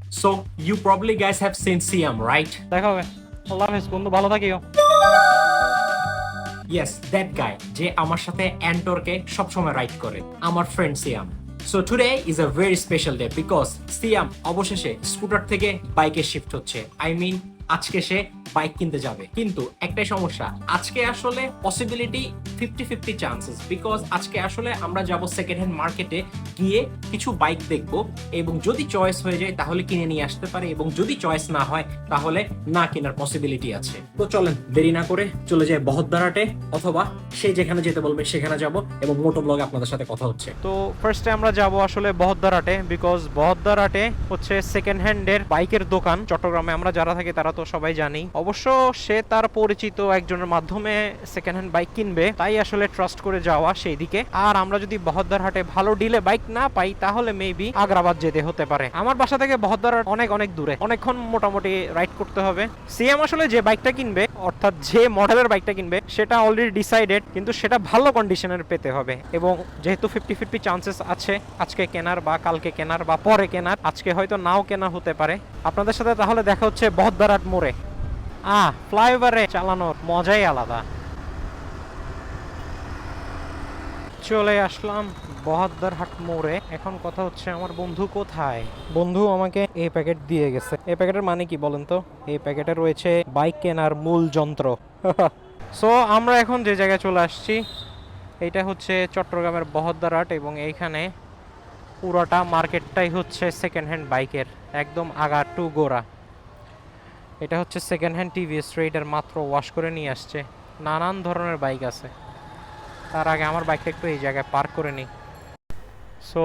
So you probably guys have seen Siam, right? দেখা হবে। আল্লাহ হাফেজ বন্ধু, ভালো থাকিও। Yes, that guy যে আমার সাথে অ্যান্টরকে সবসময় রাইড করে, আমার friend Siam. So today is a very special day because Siam অবশেষে স্কুটার থেকে বাইকে শিফট হচ্ছে। আই মিন আজকে সে বাইক কিনতে যাবে, কিন্তু একটাই সমস্যা, আজকে আসলে পসিবিলিটি 50-50 চান্সেস, বিকজ আজকে আসলে আমরা যাব সেকেন্ড হ্যান্ড মার্কেটে, গিয়ে কিছু বাইক দেখব এবং যদি চয়েস হয়ে যায় তাহলে কিনে নিয়ে আসতে পারে, এবং যদি চয়েস না হয় তাহলে না কেনার পসিবিলিটি আছে। তো চলেন দেরি না করে চলে যাই বহদ্দারহাটে, অথবা সে যেখানে যেতে বলবে সেখানে যাব, এবং মোটো ব্লগে আপনাদের সাথে কথা হচ্ছে। তো ফার্স্টে আমরা যাব আসলে বহদ্দারহাটে, বিকজ বহদ্দারহাটে হচ্ছে সেকেন্ড হ্যান্ডের বাইকের দোকান। চট্টগ্রামে আমরা যারা থাকি তারা তো সবাই জানি। অবশ্য সে তার পরিচিত একজনের মাধ্যমে সেকেন্ড হ্যান্ড বাইক কিনবে, তাই আসলে ট্রাস্ট করে যাওয়া সেই দিকে। আর আমরা যদি বহদ্দারহাটে ভালো ডিলে বাইক না পাই তাহলে মেবি আগ্রাবাদ যেতে হতে পারে। আমার বাসা থেকে বহদ্দারহাট অনেক অনেক দূরে, অনেকক্ষণ মোটামুটি রাইড করতে হবে। সিএম আসলে যে বাইকটা কিনবে, অর্থাৎ যে মডেলের বাইকটা কিনবে সেটা অলরেডি ডিসাইডেড, কিন্তু সেটা ভালো কন্ডিশনের পেতে হবে। এবং যেহেতু 50-50 চান্সেস আছে আজকে কেনার বা কালকে কেনার বা পরে কেনার, আজকে হয়তো নাও কেনা হতে পারে। আপনাদের সাথে তাহলে দেখা হচ্ছে বহদ্দারহাট মোড়ে। ফ্লাইওভারে চালানোর মজাই আলাদা। চলে আসলাম বহদ্দারহাট মোড়ে। এখন কথা হচ্ছে আমার বন্ধু কোথায়। বন্ধু আমাকে এই প্যাকেট দিয়ে গেছে। এই প্যাকেটের মানে কি বলেন তো? এই প্যাকেটে রয়েছে বাইক কেনার মূল যন্ত্র। সো আমরা এখন যে জায়গায় চলে আসছি, এইটা হচ্ছে চট্টগ্রামের বহদ্দারহাট, এবং এইখানে পুরোটা মার্কেটটাই হচ্ছে সেকেন্ড হ্যান্ড বাইকের, একদম আগা টু গোড়া। এটা হচ্ছে সেকেন্ড হ্যান্ড টিভিএস রাইডার, মাত্র ওয়াশ করে নিয়ে আসছে। নানান ধরনের বাইক আছে। তার আগে আমার বাইকটা একটু এই জায়গায় পার্ক করে নিই। সো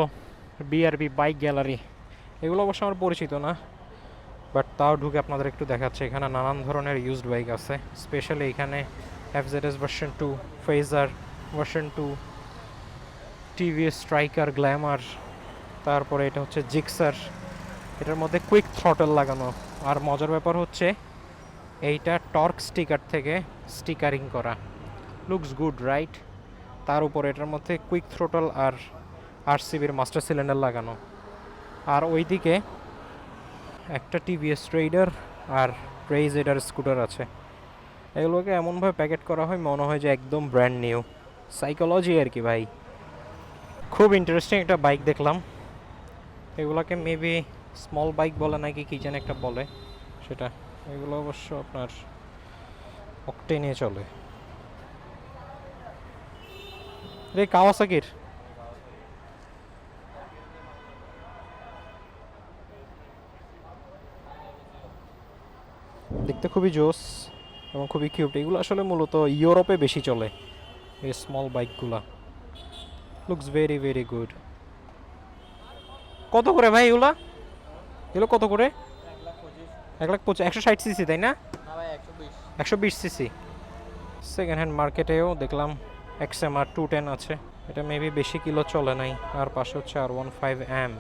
বিআরবি বাইক গ্যালারি, এগুলো অবশ্য আমার পরিচিত না, বাট তাও ঢুকে আপনাদের একটু দেখাচ্ছে। এখানে নানান ধরনের ইউজড বাইক আছে, স্পেশালি এখানে FZS version 2, phasor version 2, TVS striker, Glamour, তারপরে এটা হচ্ছে জিক্সার। এটার মধ্যে কুইক থ্রটল লাগানো। আর মজার ব্যাপার হচ্ছে এইটা টর্ক স্টিকার থেকে স্টিকারিং করা। Looks good right? তার উপর এটার মধ্যে কুইক থ্রোটল আর আরসিবির মাস্টার সিলিন্ডার লাগানো। আর ওইদিকে একটা টিভিএস রাইডার আর রেইজ এডার স্কুটার আছে। এগুলোকে এমনভাবে প্যাকেট করা হয় মনে হয় যে একদম ব্র্যান্ড নিউ। সাইকোলজি আর কি ভাই। খুব ইন্টারেস্টিং একটা বাইক দেখলাম। এগুলোকে মেবি স্মল বাইক বলে নাকি কি যেন একটা বলে সেটা। এগুলো অবশ্য আপনার অকটেনে চলে। রে কাওয়াসাকির দেখতে খুবই জোস এবং খুবই কিউট। এগুলো আসলে মূলত ইউরোপে বেশি চলে, এই স্মল বাইকগুলা। Looks very very good. কত করে ভাই এগুলা? এগুলো কত করে? 1,25,000, 160 সিসি তাই না? 120 সিসি। সেকেন্ড হ্যান্ড মার্কেটেও দেখলাম এক্সএমআর 210 আছে। এটা মেবি বেশি কিলো চলে নাই। আর পাশে হচ্ছে R15M।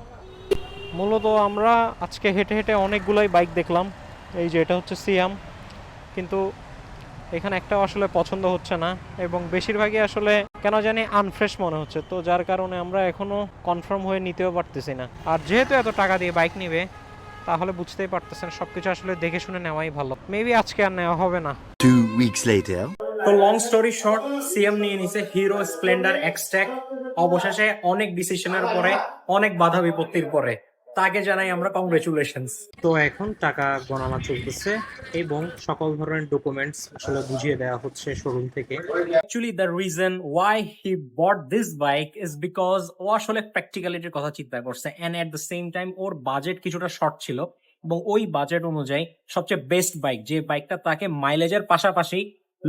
মূলত আমরা আজকে হেঁটে হেঁটে অনেকগুলোই বাইক দেখলাম। এই যে এটা হচ্ছে সিয়াম, কিন্তু এখানে একটাও আসলে পছন্দ হচ্ছে না, এবং বেশিরভাগই আসলে কেন জানি আনফ্রেশ মনে হচ্ছে। তো যার কারণে আমরা এখনো কনফার্ম হয়ে নিতেও পারতেছি না। আর যেহেতু এত টাকা দিয়ে বাইক নিবে, তাহলে বুঝতেই পারতেছেন সবকিছু আসলে দেখে শুনে নেওয়াই ভালো। মেবি আজকে আর নেওয়া হবে না। 2 weeks later. তো লং স্টোরি শর্ট, সিএম নিয়ে নিছে হিরো স্প্লেন্ডার এক্সট্যাক। অবশেষে অনেক ডিসিশনের পরে, অনেক বাধা বিপত্তির পরে তাকে জানাই আমরা কংগ্রেচুলেশনস। তো এখন টাকা গণনা চলতেছে এবং সকল ধরনের ডকুমেন্টস আসলে বুঝিয়ে দেওয়া হচ্ছে শোরুম থেকে। Actually the reason why he bought this bike is because ও আসলে প্র্যাকটিক্যালিটির কথা চিন্তা করছে, and at the same time ওর বাজেট কিছুটা শর্ট ছিল, এবং ওই বাজেট অনুযায়ী সবচেয়ে বেস্ট বাইক, যে বাইকটা তাকে মাইলেজের পাশাপাশি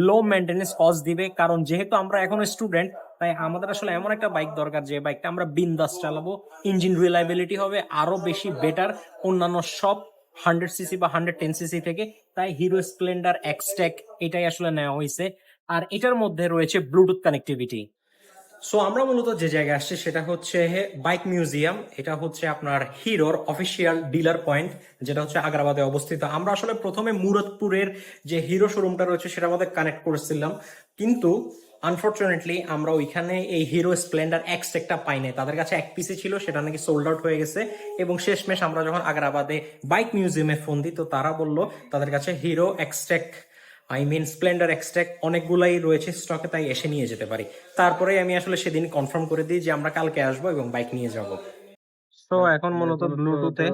লো মেনটেনেন্স কস্ট দিবে। কারণ যেহেতু আমরা এখন স্টুডেন্ট, তাই আমাদের আসলে এমন একটা বাইক দরকার যে বাইকটা আমরা বিন্দাস চালাবো, ইঞ্জিন রিলায়েবিলিটি হবে আরো বেশি বেটার অন্যান্য সব 100 সিসি বা 110 সিসি থেকে। তাই হিরো স্প্লেন্ডার এক্সটেক এটাই আসলে নেওয়া হয়েছে। আর এটার মধ্যে রয়েছে ব্লুটুথ কানেক্টিভিটি। সো আমরা মূলত যে জায়গায় আসছি সেটা হচ্ছে বাইক মিউজিয়াম। এটা হচ্ছে আপনার হিরোর অফিসিয়াল ডিলার পয়েন্ট, যেটা হচ্ছে আগ্রাবাদে অবস্থিত। আমরা আসলে প্রথমে মুরাদপুরের যে হিরো শোরুমটা রয়েছে সেটার মধ্যে কানেক্ট করেছিলাম, কিন্তু আনফরচুনেটলি আমরা ওইখানে এই হিরো স্প্লেন্ডার এক্সট্রাকটা পাই নাই, তাদের কাছে এক পিসে ছিল, সেটা নাকি সোল্ড আউট হয়ে গেছে। এবং শেষমেশ আমরা যখন আগ্রাবাদে বাইক মিউজিয়ামে ফোন দিই, তো তারা বলল তাদের কাছে হিরো এক্সট্রাক স্প্লেন্ডার এক্সট্রাক অনেকগুলাই রয়েছে স্টকে, তাই এসে নিয়ে যেতে পারি। তারপরে আমি আসলে সেদিন কনফার্ম করে দিই যে আমরা কালকে আসবো এবং বাইক নিয়ে যাব। তো এখন মূলত ব্লুটুথে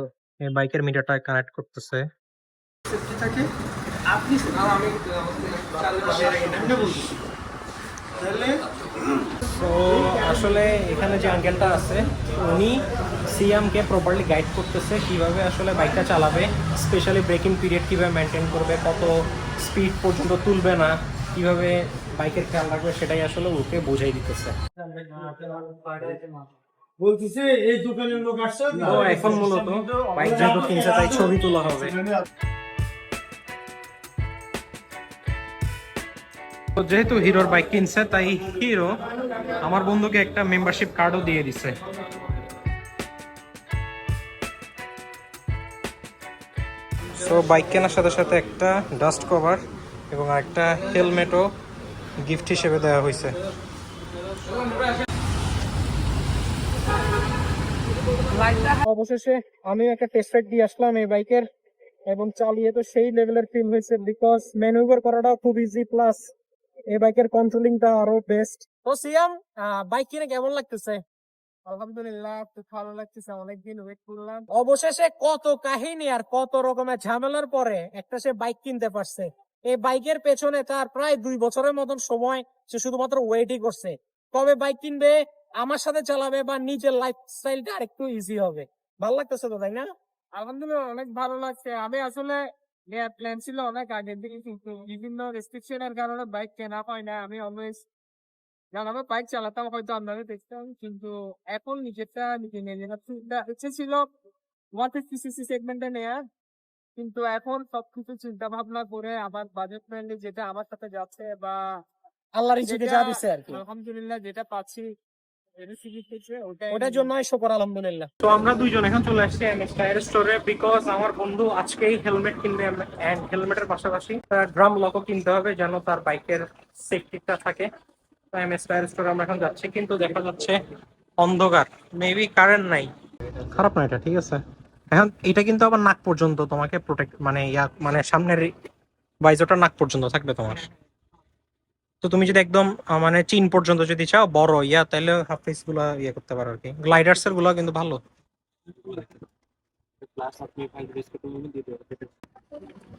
এই বাইকের মিটারটা কানেক্ট করতেছে। তো আসলে এখানে যে আঙ্কেলটা আছে উনি সিয়ামকে প্রপারলি গাইড করতেছে কিভাবে আসলে বাইকটা চালাবে, স্পেশালি ব্রেকিং পিরিয়ড কিভাবে মেনটেন করবে, কত স্পিড পর্যন্ত তুলবে না, কিভাবে বাইকের খেয়াল রাখবে, সেটাই আসলে ওকে বোঝাই দিতেছে। বলতেছে এই দোকানের লোক আসছে তো এখন মূলত বাইক যেহেতু কিনছে তাই ছবি তোলা হবে। তো যেহেতু হিরোর বাইক কিনছে তাই হিরো আমার বন্ধুকে একটা মেম্বারশিপ কার্ডও দিয়ে দিছে। সো বাইক কেনার সাথে সাথে একটা ডাস্ট কভার এবং একটা হেলমেটও গিফট হিসেবে দেওয়া হয়েছে। অবশেষে আমি একটা টেস্ট রাইড দিয়ে আসলাম এই বাইকের, এবং চালিয়ে তো সেই লেভেলের ফিল হয়েছে, বিকজ ম্যানুভার করাটা খুব ইজি, প্লাস এই বাইকের কন্ট্রোলিংটা আরো বেস্ট। তো সিয়াম, বাইক কিনে কেমন লাগতেছে? আলহামদুলিল্লাহ, খুব ভালো লাগতেছে, অনেকদিন ওয়েট করলাম। অবশেষে কত কাহিনী আর কত রকমের ঝামেলার পরে একটা সে বাইক কিনতে পারছে। এই বাইকের পেছনে তার প্রায় 2 বছরের মতন সময় সে শুধুমাত্র ওয়েটই করছে। কবে বাইক কিনবে, আমার সাথে চালাবে, বা নিজের লাইফস্টাইলটা আরেকটু ইজি হবে। ভালো লাগতেছে তো, তাই না? আলহামদুলিল্লাহ, অনেক ভালো লাগছে। আমি আসলে প্ল্যান ছিল অনেক আগের দিকে, কিন্তু বিভিন্ন রেস্ট্রিকশনের কারণে বাইক কেনা হয় না। আমি অলওয়েজ জানাবো বাইক চালাতাম, হয়তো আপনারা দেখতাম, কিন্তু এখন নিজেরটা নিজে নিয়ে নেওয়ার ইচ্ছে ছিল 150cc সেগমেন্টে নেয়ার, কিন্তু এখন সবকিছু চিন্তা ভাবনা করে আবার বাজেট ফ্রেন্ডলি যেটা আমার সাথে যাচ্ছে, বা আল্লাহর ইচ্ছাতে যা দিছে আর কি, আলহামদুলিল্লাহ যেটা পাচ্ছি ওটার জন্যই শুকর আলহামদুলিল্লাহ। তো আমরা দুইজন এখন চলে আসছি এমএস টায়ার স্টোরে, বিকজ আমার বন্ধু আজকেই হেলমেট কিনবে, এন্ড হেলমেটের পাশাপাশি ড্রাম লকও কিনতে হবে যেন তার বাইকের সেফটিটা থাকে। তো এমএস টায়ার স্টোরে আমরা এখন যাচ্ছি, কিন্তু দেখা যাচ্ছে অন্ধকার, মেবি কারেন্ট নাই। খারাপ না এটা, ঠিক আছে। এখন এটা কিন্তু আবার নাক পর্যন্ত তোমাকে প্রোটেক্ট, মানে মানে সামনের বাইজোটা নাক পর্যন্ত থাকবে তোমার। তো তুমি যদি একদম মানে চিন পর্যন্ত যদি চাও বড় তাহলে হাফ ফেস গুলা করতে পারো আর কি। গ্লাইডার্স এর গুলা কিন্তু ভালো।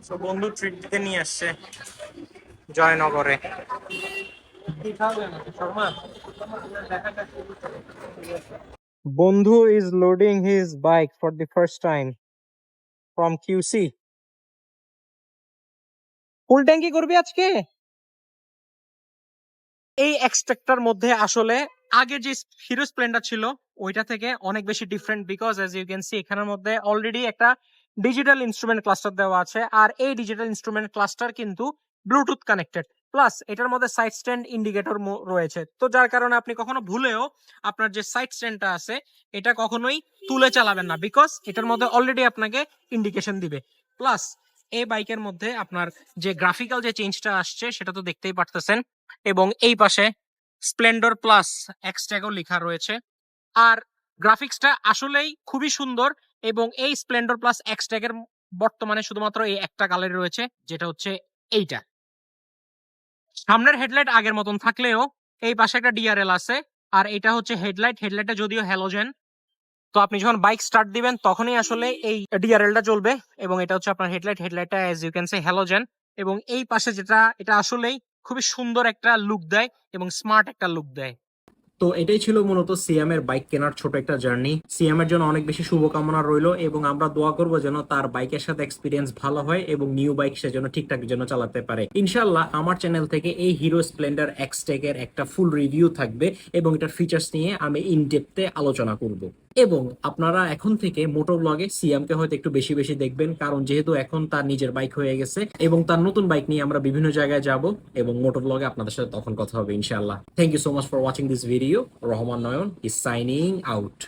So, বন্ধু ট্রিট দিতে নিয়ে আসছে জয়নগরে। বন্ধু is loading his bike for the first time from QC. ফুল ট্যাঙ্কি করবি আজকে? এই এক্সট্রাক্টর মধ্যে আসলে আগে যে হিরো স্প্লেন্ডার ছিল ওইটা থেকে অনেক বেশি different, because as you can see এখানের মধ্যে অলরেডি একটা ডিজিটাল ইনস্ট্রুমেন্ট ক্লাস্টার দেওয়া আছে, আর এই ডিজিটাল ইনস্ট্রুমেন্ট ক্লাস্টার কিন্তু ব্লুটুথ কানেক্টেড, প্লাস এটার মধ্যে সাইড স্ট্যান্ড ইন্ডিকেটর রয়েছে। তো যার কারণে আপনি কখনো ভুলেও আপনার যে সাইড স্ট্যান্ডটা আছে এটা কখনোই তুলে চালাবেন না, বিকজ এটার মধ্যে অলরেডি আপনাকে ইন্ডিকেশন দিবে। প্লাস এই বাইকের মধ্যে আপনার যে গ্রাফিক্যাল যে চেঞ্জটা আসছে সেটা তো দেখতেই পারতেছেন, এবং এই পাশে স্প্লেন্ডর প্লাস এক্সট্যাগও লেখা রয়েছে। আর গ্রাফিক্সটা আসলেই খুবই সুন্দর, এবং এই স্প্লেন্ডর প্লাস এক্সট্যাগের বর্তমানে শুধুমাত্র এই একটা কালার রয়েছে, যেটা হচ্ছে এইটা। সামনের হেডলাইট আগের মতন থাকলেও এই পাশে একটা ডিআরএল আছে, আর এটা হচ্ছে হেডলাইটটা যদিও হ্যালোজেন। তো আপনি যখন বাইক স্টার্ট দিবেন তখনই আসলে এই ডিআরএলটা জ্বলবে, এবং এটা হচ্ছে আপনার হেডলাইটটা as you can say halogen. এবং এই পাশে যেটা, এটা আসলেই খুবই সুন্দর একটা লুক দেয় এবং স্মার্ট একটা লুক দেয়। তো এটাই ছিল মূলত সিয়ামের বাইক কেনার ছোট একটা জার্নি। সিয়ামের জন্য অনেক বেশি শুভকামনা রইলো, এবং আমরা দোয়া করবো যেন তার বাইকের সাথে এক্সপিরিয়েন্স ভালো হয় এবং নিউ বাইক সে যেন ঠিকঠাক যেন চালাতে পারে। ইনশাল্লাহ আমার চ্যানেল থেকে এই হিরো স্প্লেন্ডার এক্সটেক এর একটা ফুল রিভিউ থাকবে, এবং এটার ফিচার্স নিয়ে আমি ইন ডেপথে আলোচনা করব। এবং আপনারা এখন থেকে মোটো ব্লগে সিয়ামকে হয়তো একটু বেশি বেশি দেখবেন, কারণ যেহেতু এখন তার নিজের বাইক হয়ে গেছে, এবং তার নতুন বাইক নিয়ে আমরা বিভিন্ন জায়গায় যাব, এবং মোটো ব্লগে আপনাদের সাথে তখন কথা হবে ইনশাআল্লাহ। Thank you so much for watching this video. Rahman Nayan is signing out.